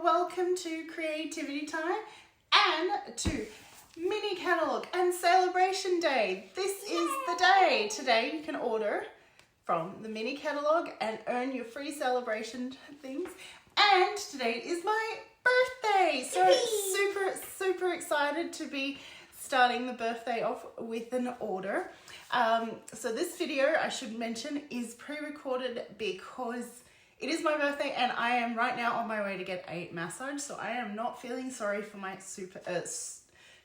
welcome to Creativity Time and to Mini Catalogue and Celebration Day. This is the day. Today you can order from the Mini Catalogue and earn your free celebration things. And today is my birthday. So super excited to be starting the birthday off with an order. So this video, I should mention, is pre-recorded because it is my birthday and I am right now on my way to get a massage. So I am not feeling sorry for my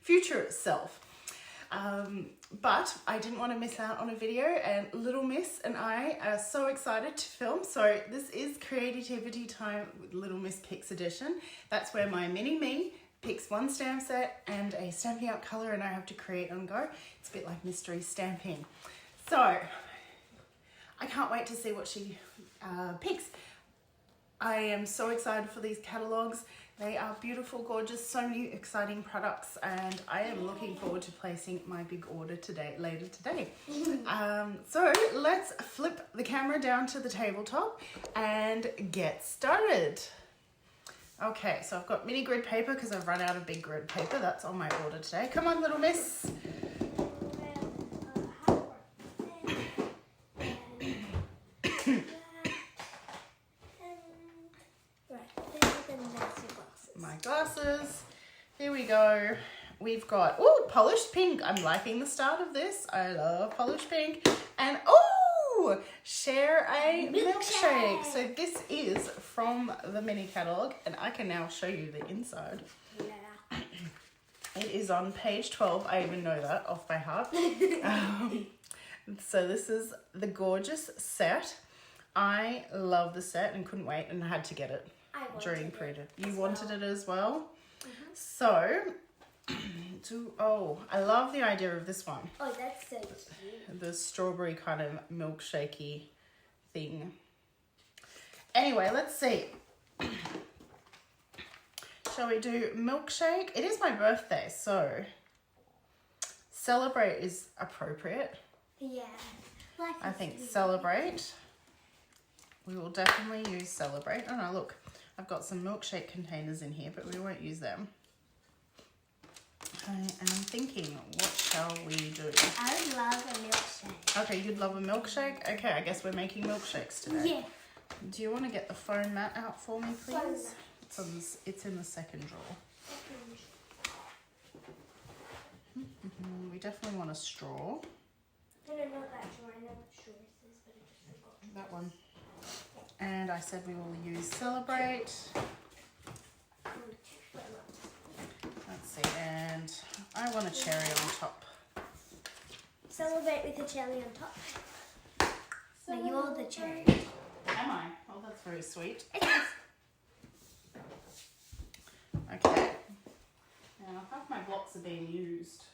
future self. But I didn't want to miss out on a video, and Little Miss and I are so excited to film. So this is Creativity Time with Little Miss Picks Edition. That's where my mini me picks one stamp set and a Stampin' Up color, and I have to create on go. It's a bit like mystery stamping. So I can't wait to see what she picks. I am so excited for these catalogs. They are beautiful, gorgeous, so many exciting products, and I am looking forward to placing my big order later today. So let's flip the camera down to the tabletop and get started. Okay, so I've got mini grid paper because I've run out of big grid paper. That's on my order today. Come on, Little Miss. My glasses. Here we go. We've got, oh, polished pink. I'm liking the start of this. I love polished pink. And, oh, Share A Milkshake. So this is from the mini catalogue, and I can now show you the inside. Yeah. It is on page 12. I even know that off by heart. So this is the gorgeous set. I love the set and couldn't wait, and I had to get it during pre-order. You wanted it as well? So, I love the idea of this one. Oh, that's so cute. The strawberry kind of milkshakey thing. Anyway, let's see. Shall we do milkshake? It is my birthday, so celebrate is appropriate. Yeah. I think celebrate. We will definitely use celebrate. Oh no, look. I've got some milkshake containers in here, but we won't use them. I am thinking, what shall we do? I would love a milkshake. Okay, you'd love a milkshake? Okay, I guess we're making milkshakes today. Yeah. Do you want to get the foam mat out for me, please? It's in the second drawer. We definitely want a straw. I don't know that drawer. I know what straw it is, but I just forgot. That one. And I said we will use celebrate. Let's see, and I want a cherry on top. Celebrate with a cherry on top. No, you're the cherry. Am I? Oh, that's very sweet. Okay. Now, half my blocks are being used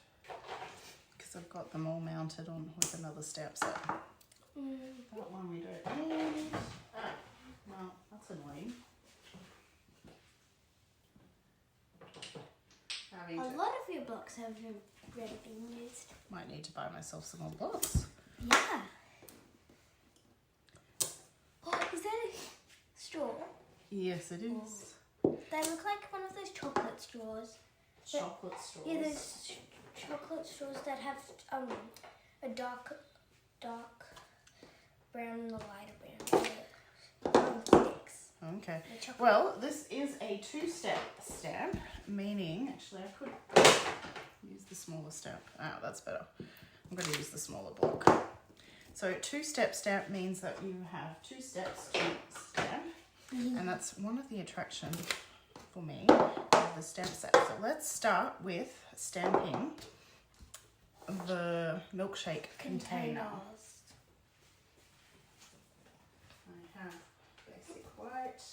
because I've got them all mounted on with another stamp set. That one we don't need. Oh, well, that's annoying. A lot of your blocks have already been used. Might need to buy myself some more blocks. Yeah. Oh, is that a straw? Yes, it is. They look like one of those chocolate straws. Chocolate straws. Yeah, those chocolate straws that have a dark brown and a lighter brown. Sticks. Okay. Well, this is a two-step stamp, meaning, actually I could use the smaller stamp. Ah, that's better. I'm going to use the smaller block. So two-step stamp means that you have 2 steps to stamp, and that's one of the attractions for me of the stamp set. So let's start with stamping the milkshake container. I have basic white.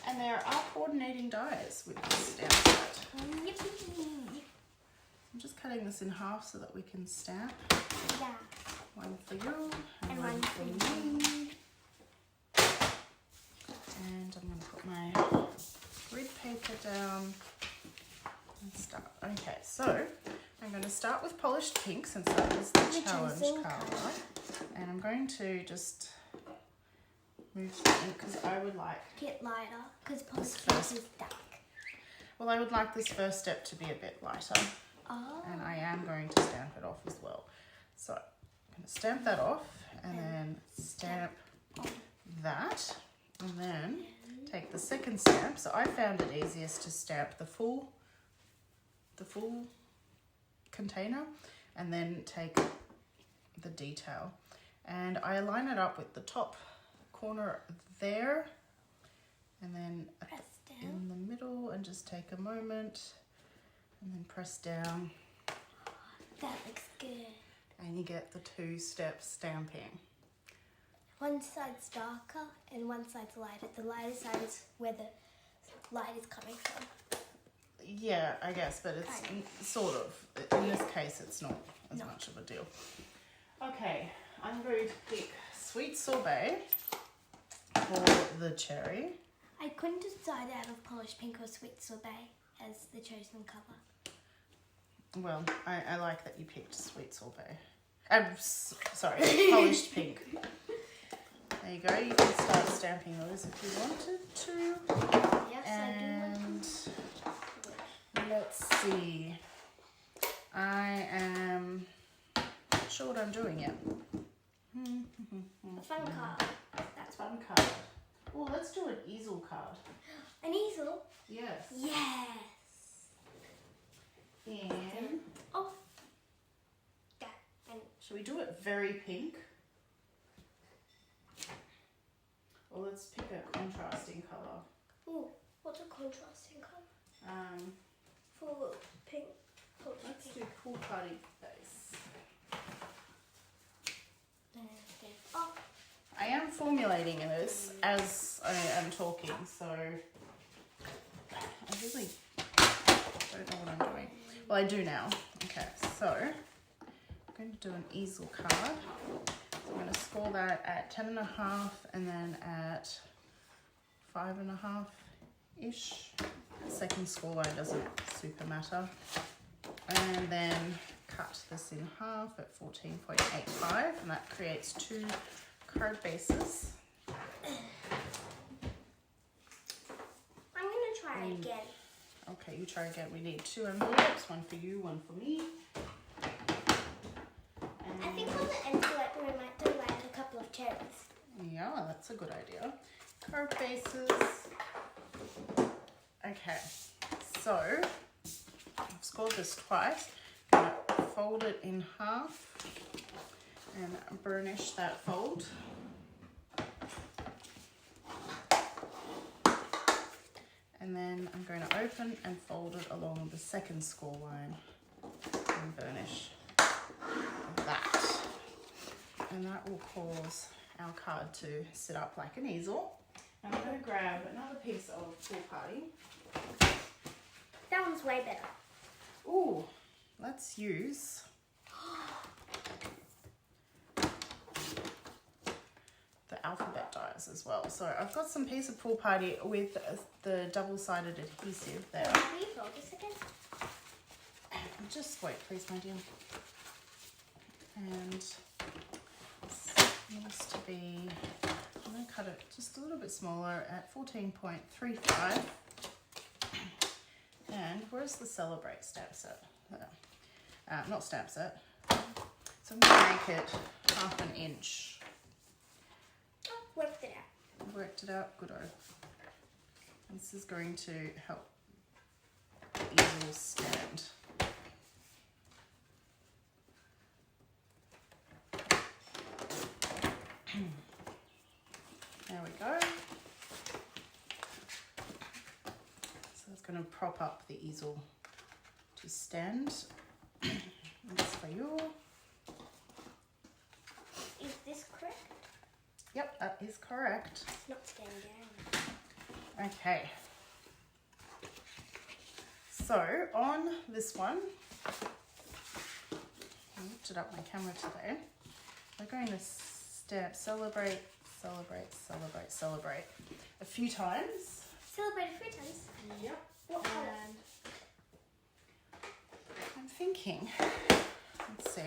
And there are coordinating dies with this stamp set. I'm just cutting this in half so that we can stamp. Yeah. One for you and one for me. And I'm going to put my grid paper down and start. Okay, so I'm going to start with polished pink since that was the challenge colour. And I'm going to just move because I would like. Get lighter because This post first. is dark. Well, I would like this first step to be a bit lighter, Oh. and I am going to stamp it off as well. So I'm going to stamp that off, and then stamp that, and then take the second stamp. So I found it easiest to stamp the full container, and then take the detail, and I line it up with the top corner there, and then Press down. in the middle, and just take a moment and then press down, That looks good. and you get the two-step stamping. One side's darker and one side's lighter. The lighter side is where the light is coming from. Yeah, I guess, but it's Kind sort of. In this case, it's not as much of a deal. Okay, I'm going to pick Sweet Sorbet for the cherry. I couldn't decide out of polished pink or sweet sorbet as the chosen colour. Well, I like that you picked Sweet Sorbet. Sorry, polished pink. There you go. You can start stamping those if you wanted to. Yes, And let's see. I am not sure what I'm doing yet. A fun card. That's Fun card. Oh, let's do an easel card. an easel. Yes. Yes. And Oh. That. And should we do it very pink? Or let's pick a contrasting colour. ooh, what's a contrasting colour? For pink. Let's do Cool Party Base. Oh, I am formulating this as I am talking, so I really don't know what I'm doing. Well, I do now. Okay, so I'm going to do an easel card. So I'm going to score that at 10.5 and then at 5.5-ish. Second score line doesn't super matter. And then cut this in half at 14.85, and that creates 2 card bases. I'm gonna try again. Okay, you try again. We need 2 envelopes, one for you, one for me. I think on the envelope we might do like a couple of cherries. Yeah, that's a good idea. Card bases. Okay, so I've scored this twice. I'm gonna fold it in half and burnish that fold. And then I'm going to open and fold it along the second score line and burnish that. And that will cause our card to sit up like an easel. And I'm going to grab another piece of Pool Party. That one's way better. Ooh, let's use the alphabet dies as well. So I've got some piece of Pool Party with the double-sided adhesive there. Can you fold this again? Just wait, please, my dear. And this needs to be, I'm going to cut it just a little bit smaller at 14.35. And where's the Celebrate stamp set? Not stamp set. So I'm going to make it 1/2 inch. Oh, worked it out. Worked it out, good-o. This is going to help the easel stand. There we go. So it's going to prop up the easel to stand. This for you. Is this correct? Yep, that is correct. It's not staying down. Okay. So on this one, I lifted up my camera today. We're going to stamp celebrate, celebrate, celebrate, celebrate a few times. Celebrate 3 times. Yep. What colour? And I'm thinking, let's see,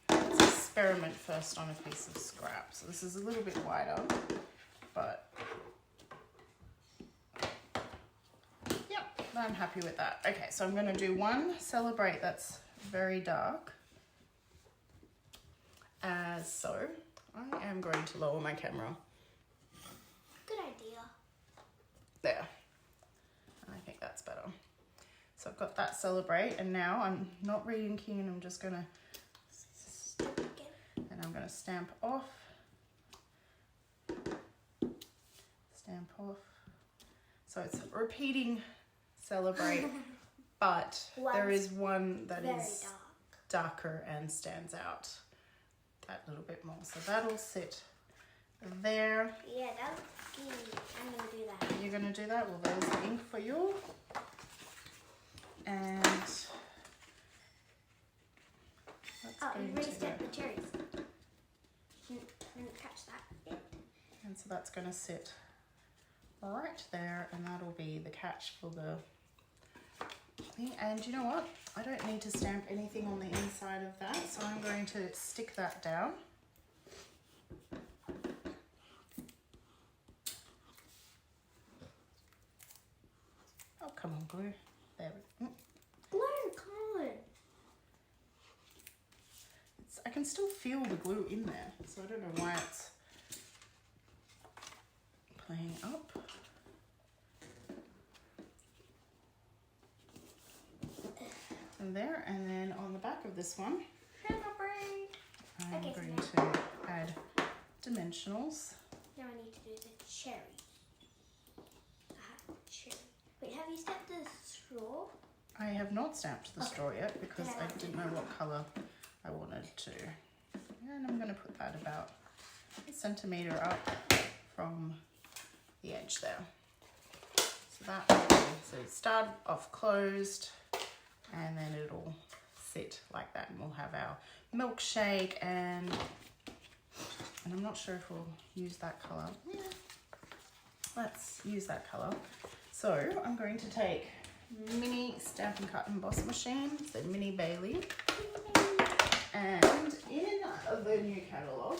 let's experiment first on a piece of scrap. So this is a little bit wider, but yeah, I'm happy with that. Okay, so I'm going to do one Celebrate that's very dark, as so. I am going to lower my camera. Good idea. There. I think that's better. So I've got that Celebrate, and now I'm not re-inking, and I'm just going to and I'm going to stamp off, so it's repeating Celebrate, but there is one that is darker and stands out that little bit more, so that'll sit there. Yeah, that looks good. I'm going to do that. You're going to do that? Well, there's the ink for you. And you've already stamped the cherries. Didn't catch that bit. And so that's going to sit right there, and that'll be the catch for the thing. And you know what? I don't need to stamp anything on the inside of that, so I'm going to stick that down. Oh, come on, glue. There we go. Glue, come on. I can still feel the glue in there, so I don't know why it's playing up. And there, and then on the back of this one, I'm going to add dimensionals. Now I need to do the cherry. Cherry. Wait, have you stamped the straw? I have not stamped the straw yet because I didn't know what colour I wanted to. And I'm going to put that about a centimetre up from the edge there. So that will be, so start off closed, and then it'll sit like that, and we'll have our milkshake, and I'm not sure if we'll use that colour. Yeah, let's use that colour. So I'm going to take mini Stampin' Cut Emboss machine, the Mini Bailey, and in the new catalogue,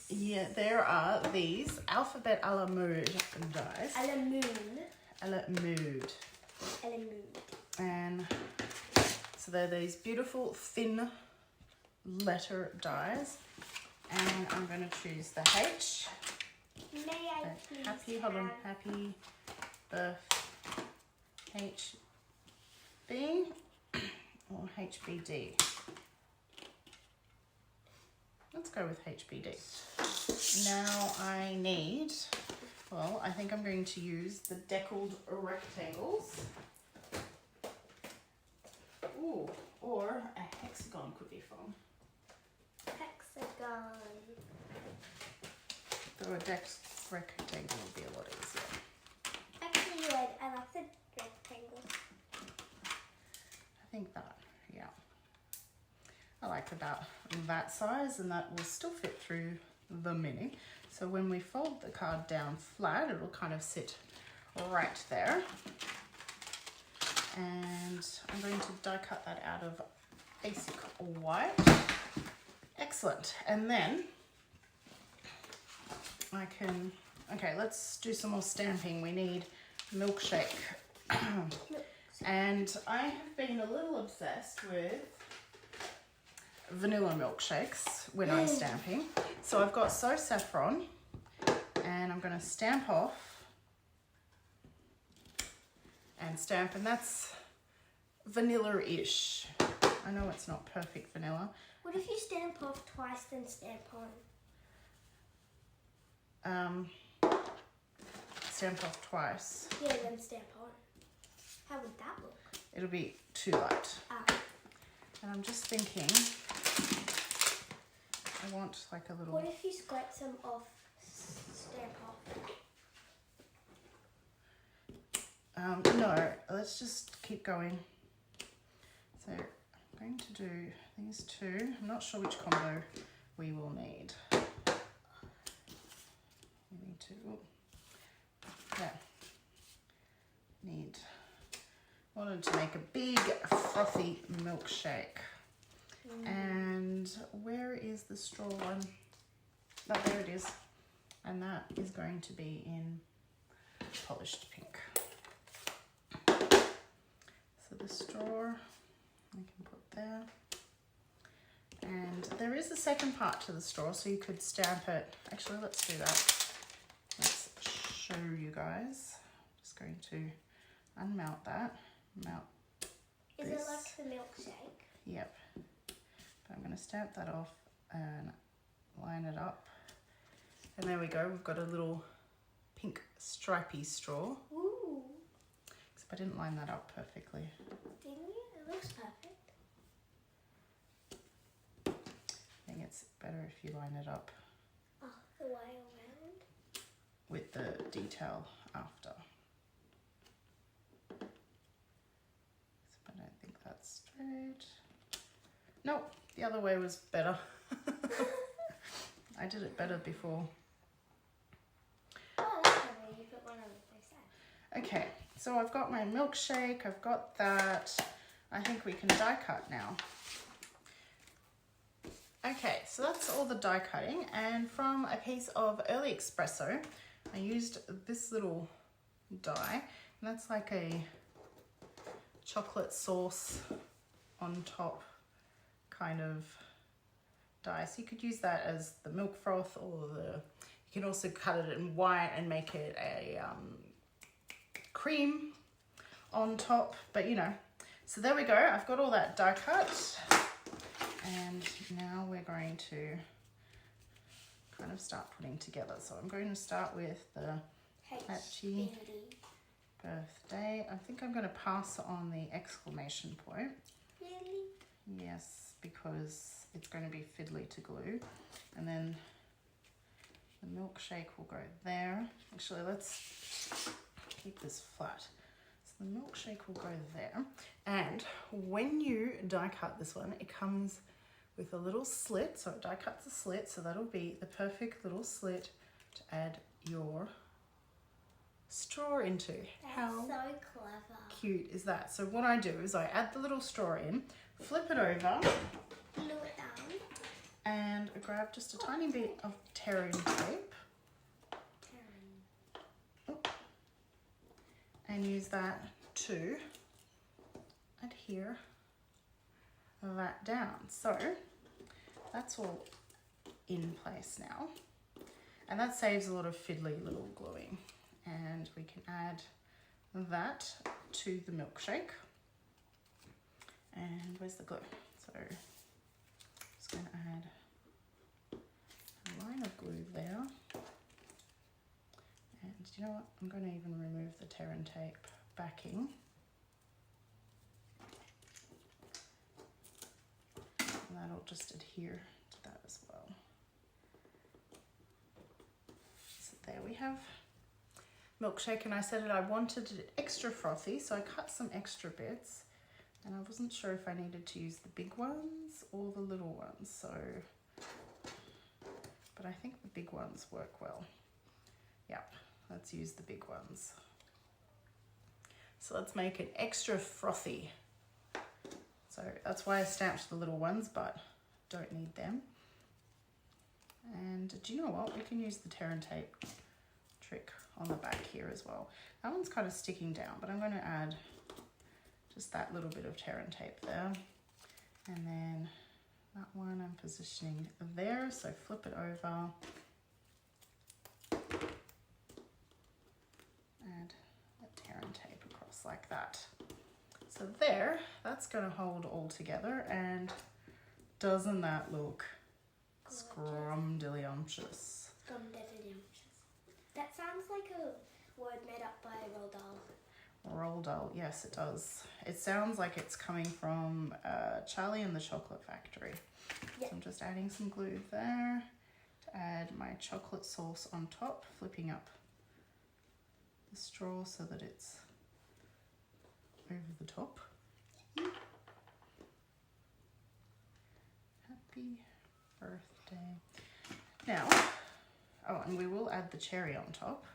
yeah, there are these Alphabet a la Mode dies. A la moon. A la Mode. A la moon. And so they're these beautiful thin letter dies, and I'm going to choose the H. May I please Happy, hold on, happy birth HB or HBD. Let's go with HBD. Now I need, well, I think I'm going to use the deckled rectangles. Ooh, or a hexagon could be fun. Hexagon. Though a decked rectangle would be a lot easier. Actually, I like the rectangles. I think that, yeah. I like about that size, and that will still fit through the mini. So when we fold the card down flat, it'll kind of sit right there. And I'm going to die cut that out of basic white. Excellent. And then I can, okay, let's do some more stamping. We need milkshake. And I have been a little obsessed with vanilla milkshakes when I'm stamping. So I've got So Saffron, and I'm going to stamp off and stamp, and that's vanilla-ish. I know it's not perfect vanilla. What if you stamp off twice then stamp on? Stamp off twice. Yeah, then stamp on. How would that look? It'll be too light. Ah. And I'm just thinking, I want like a little... What if you scrape some off, stamp off? No, let's just keep going. So I'm going to do these two. I'm not sure which combo we will need. We need to, yeah, wanted to make a big frothy milkshake. And where is the straw one? Oh, there it is. And that is going to be in polished pink. So the straw I can put there. And there is a second part to the straw, so you could stamp it. Actually, let's do that. Let's show you guys. Just going to unmount that. Mount Is this. it like the milkshake? Yep. But I'm going to stamp that off and line it up. And there we go. We've got a little pink stripy straw. Ooh. Except I didn't line that up perfectly. Didn't you? It looks perfect. I think it's better if you line it up Oh, the way around? with the detail after. But I don't think that's straight. Nope, the other way was better. I did it better before. Oh, that's lovely. You put one on both sides. Okay, so I've got my milkshake, I've got that. I think we can die cut now. Okay, so that's all the die cutting, and from a piece of early espresso, I used this little die, and that's like a chocolate sauce on top kind of die. So you could use that as the milk froth, or you can also cut it in white and make it a cream on top, but you know. So there we go, I've got all that die cut. And now we're going to kind of start putting together. So I'm going to start with the Happy Birthday. I think I'm going to pass on the exclamation point. Really? Yes, because it's going to be fiddly to glue. And then the milkshake will go there. Actually, let's keep this flat. So the milkshake will go there. And when you die cut this one, it comes with a little slit, so it die cuts a slit, so that'll be the perfect little slit to add your straw into. That's How so clever. cute is that? So what I do is I add the little straw in, flip it over, Glue it down. and I grab just a tiny bit of tearing tape and use that to adhere that down. So that's all in place now, and that saves a lot of fiddly little gluing. And we can add that to the milkshake. And where's the glue? So I'm just going to add a line of glue there. And you know what? I'm going to even remove the tear and tape backing. And that'll just adhere to that as well. So there we have milkshake, and I said I wanted it extra frothy, so I cut some extra bits, and I wasn't sure if I needed to use the big ones or the little ones, so, but I think the big ones work well. Yep, let's use the big ones. So let's make it extra frothy. So that's why I stamped the little ones, but don't need them. And do you know what? We can use the tear and tape trick on the back here as well. That one's kind of sticking down, but I'm going to add just that little bit of tear and tape there. And then that one I'm positioning there, so flip it over. Add a tear and tape across like that. So there, that's going to hold all together, and doesn't that look scrumdiddlyumptious? That sounds like a word made up by Roald Dahl. Roald Dahl, yes it does. It sounds like it's coming from Charlie and the Chocolate Factory. Yeah. So I'm just adding some glue there to add my chocolate sauce on top, flipping up the straw so that it's over the top. Happy birthday. Now, oh, and we will add the cherry on top.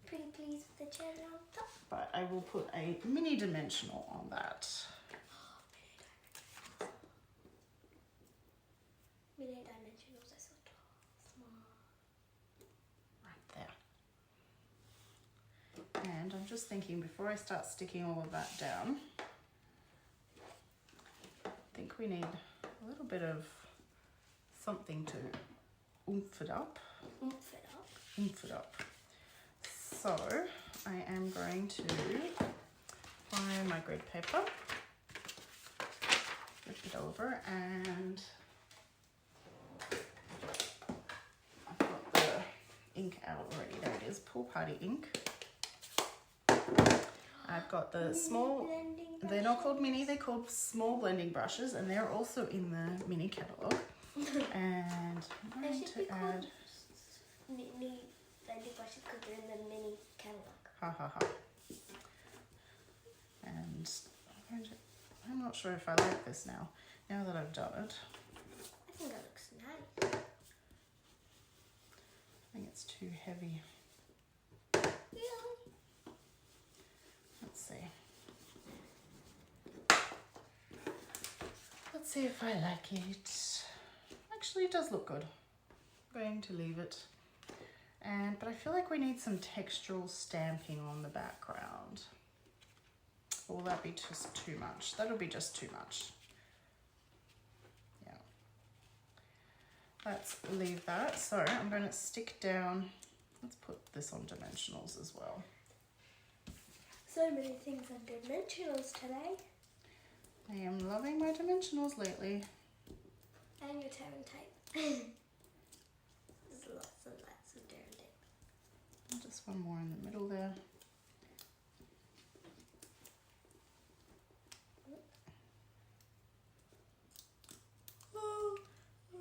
Pretty pleased with the cherry on top. But I will put a mini dimensional on that. just thinking before I start sticking all of that down, I think we need a little bit of something to oomph it up. Oomph it up. Oomph it up. So I am going to find my grid paper, flip it over, and I've got the ink out already. There it is, Pool Party ink. I've got the small, they're not called mini, they're called small blending brushes, and they're also in the mini catalogue. And I'm going to add mini blending brushes because they're in the mini catalogue. ha ha ha. And I'm not sure if I like this now that I've done it. I think that looks nice. I think it's too heavy. Really? Let's see. Let's see if I like it. Actually, it does look good. I'm going to leave it. But I feel like we need some textural stamping on the background. Or will that be just too much? That'll be just too much. Yeah. Let's leave that. So I'm going to stick down, let's put this on dimensionals as well. So many things on dimensionals today. I am loving my dimensionals lately. And your tearing tape. There's lots of tearing tape. And just one more in the middle there.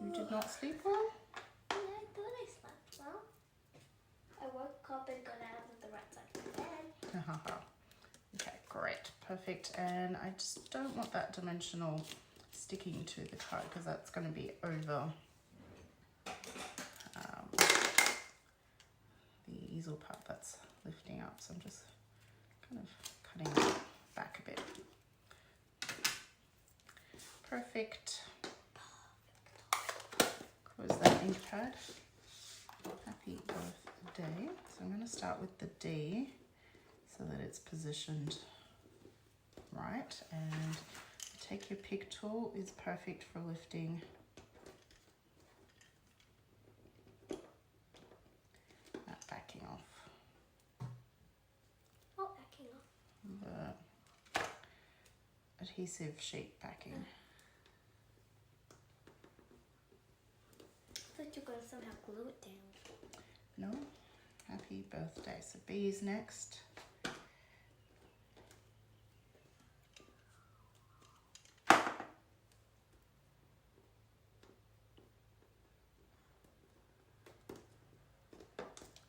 You did not sleep well? Yeah, I thought I slept well. I woke up and got out of the right side of the bed. Okay, great, perfect. And I just don't want that dimensional sticking to the card because that's going to be over the easel part that's lifting up. So I'm just kind of cutting it back a bit. Perfect. Close that ink pad. Happy birthday. So I'm going to start with the D so that it's positioned right, and take your pick tool is perfect for lifting that backing off. Oh, backing off. The adhesive sheet backing. I thought you were going to somehow glue it down. No? Happy birthday. So B is next.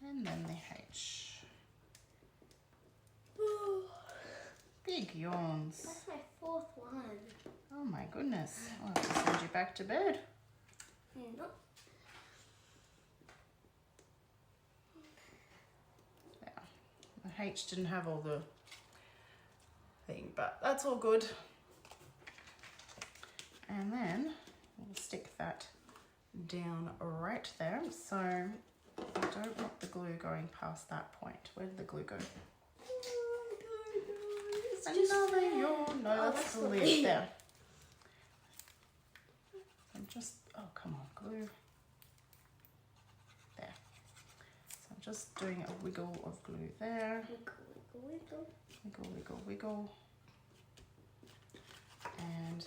And then the H. Big yawns. That's my fourth one. Oh my goodness. I'll have to send you back to bed. Nope. Yeah. The H didn't have all the thing, but that's all good. And then we'll stick that down right there. So I don't want the glue going past that point. Where did the glue go? It's Another yawn. No, Oh, that's that's the lid there. I'm just, oh, come on, glue. There. So I'm just doing a wiggle of glue there. Wiggle, wiggle, wiggle. Wiggle, wiggle, wiggle. And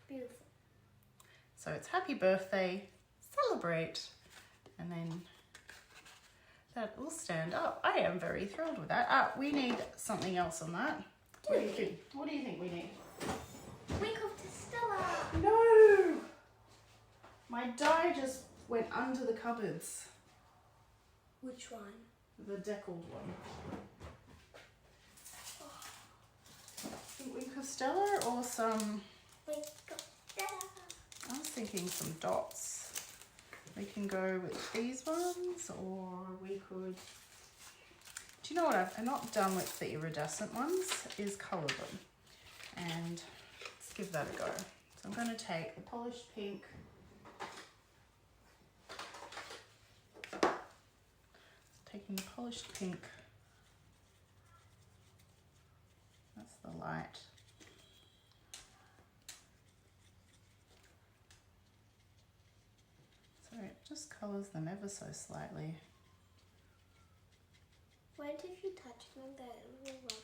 Beautiful. so it's happy birthday, celebrate, and then that will stand up. I am very thrilled with that. We need something else on that. What do you think? What do you think we need? Winkle to Stella. No! My die just went under the cupboards. Which one? The deckled one. Think Winkle Stella or some... Winkle Stella. I was thinking some dots. We can go with these ones, or we could... Do you know what I've not done with the iridescent ones? Is colour them. And let's give that a go. So I'm going to take the polished pink. Taking the polished pink light. So it just colours them ever so slightly. Wait, if you touch them, they will rub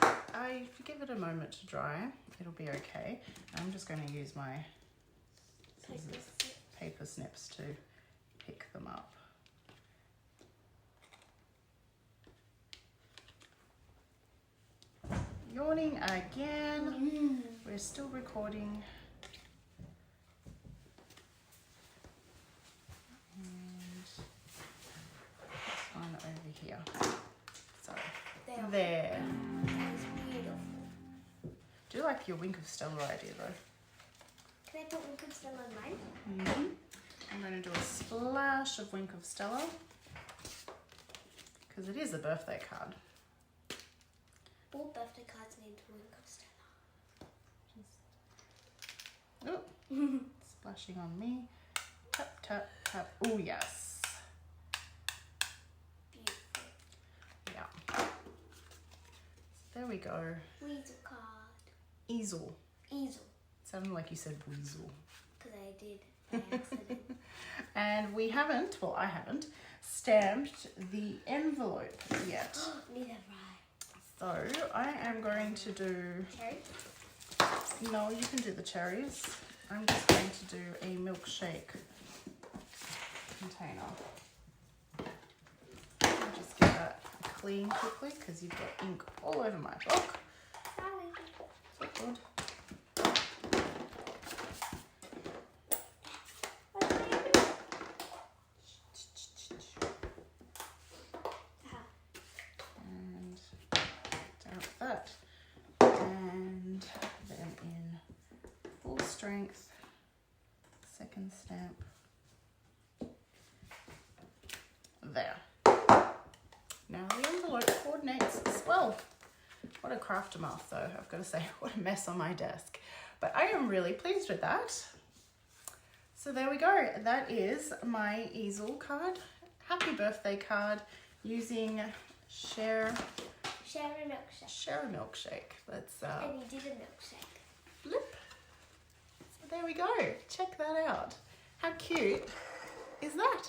off. If you give it a moment to dry, it'll be okay. I'm just going to use my paper snips to pick them up. Yawning again. We're still recording. And this one over here. So there. That is beautiful. Do you like your Wink of Stella idea though? Can I put Wink of Stella on mine? I'm going to do a splash of Wink of Stella because it is a birthday card. All birthday cards need Wink of Stella. Oh, splashing on me. Tap, tap, tap. Oh, yes. Beautiful. Yeah. So there we go. Weasel card. Easel. Easel. Sounded like you said weasel. Because I did by accident. And we haven't, well, I haven't, stamped the envelope yet. Neither have I. So I am going to do... Cherry? No, you can do the cherries. I'm just going to do a milkshake container. I'll just get that clean quickly because you've got ink all over my book. So good. And dump that. And then in full strength, second stamp. There. Now the envelope coordinates as well. What a craftermouth though, I've got to say, what a mess on my desk. But I am really pleased with that. So there we go, that is my easel card, happy birthday card using Share A Milkshake. Share A Milkshake. Let's And you did a milkshake. flip. So there we go, check that out. How cute is that?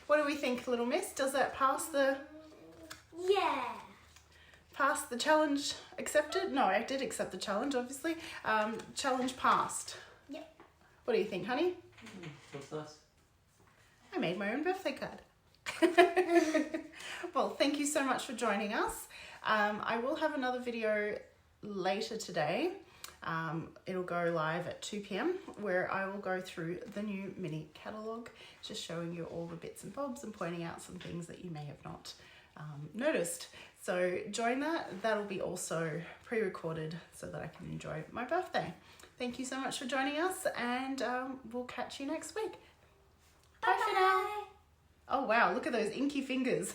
What do we think, little miss? Does that pass the challenge accepted? No, I did accept the challenge, obviously. Challenge passed. Yep. What do you think, honey? What's this? I made my own birthday card. Well, thank you so much for joining us. I will have another video later today. It'll go live at 2 p.m. where I will go through the new mini catalogue, just showing you all the bits and bobs and pointing out some things that you may have not noticed. So join that. That'll be also pre-recorded so that I can enjoy my birthday. Thank you so much for joining us, and we'll catch you next week. Bye for now. Oh wow, look at those inky fingers.